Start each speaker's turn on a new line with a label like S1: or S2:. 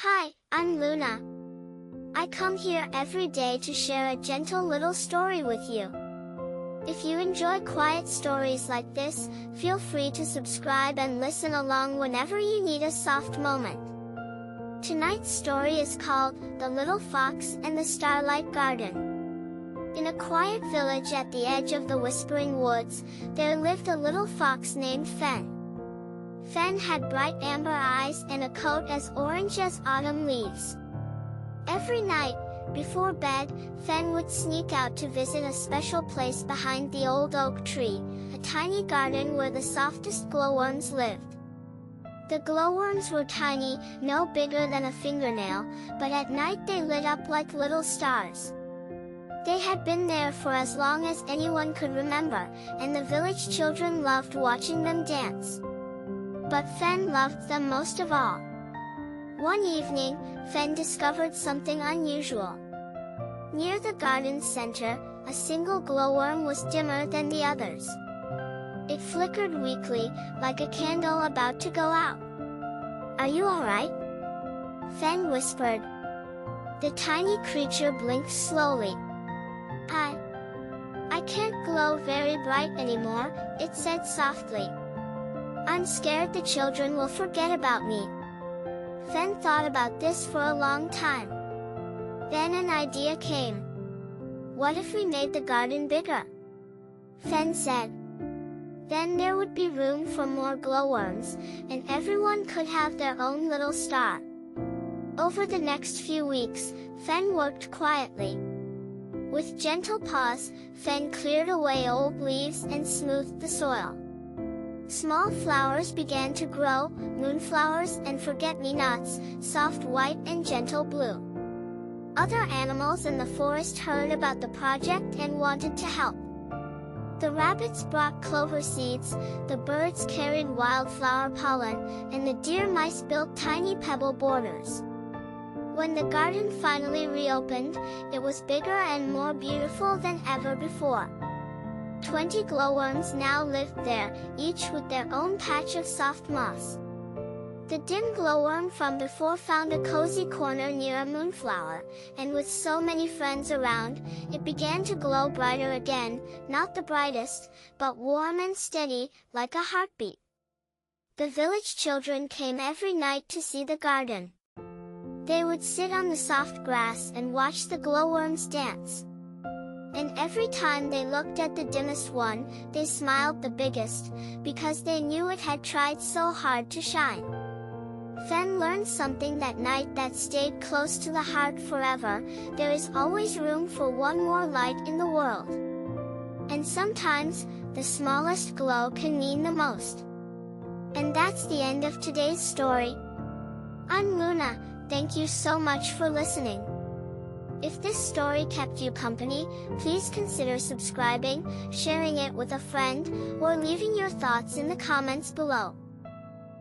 S1: Hi, I'm Luna. I come here every day to share a gentle little story with you. If you enjoy quiet stories like this, feel free to subscribe and listen along whenever you need a soft moment. Tonight's story is called The Little Fox and the Starlight Garden. In a quiet village at the edge of the Whispering Woods, there lived a little fox named Fen. Fen had bright amber eyes and a coat as orange as autumn leaves. Every night, before bed, Fen would sneak out to visit a special place behind the old oak tree, a tiny garden where the softest glowworms lived. The glowworms were tiny, no bigger than a fingernail, but at night they lit up like little stars. They had been there for as long as anyone could remember, and the village children loved watching them dance. But Fen loved them most of all. One evening, Fen discovered something unusual. Near the garden center, a single glowworm was dimmer than the others. It flickered weakly, like a candle about to go out. "Are you all right?" Fen whispered. The tiny creature blinked slowly. I can't glow very bright anymore," it said softly. "I'm scared the children will forget about me." Fen thought about this for a long time. Then an idea came. "What if we made the garden bigger?" Fen said. Then there would be room for more glowworms, and everyone could have their own little star. Over the next few weeks, Fen worked quietly. With gentle paws, Fen cleared away old leaves and smoothed the soil. Small flowers began to grow, moonflowers and forget-me-nots, soft white and gentle blue. Other animals in the forest heard about the project and wanted to help. The rabbits brought clover seeds, the birds carried wildflower pollen, and the deer mice built tiny pebble borders. When the garden finally reopened, it was bigger and more beautiful than ever before. 20 glowworms now lived there, each with their own patch of soft moss. The dim glowworm from before found a cozy corner near a moonflower, and with so many friends around, it began to glow brighter again, not the brightest, but warm and steady, like a heartbeat. The village children came every night to see the garden. They would sit on the soft grass and watch the glowworms dance. And every time they looked at the dimmest one, they smiled the biggest, because they knew it had tried so hard to shine. Fen learned something that night that stayed close to the heart forever: there is always room for one more light in the world. And sometimes, the smallest glow can mean the most. And that's the end of today's story. I'm Luna, thank you so much for listening. If this story kept you company, please consider subscribing, sharing it with a friend, or leaving your thoughts in the comments below.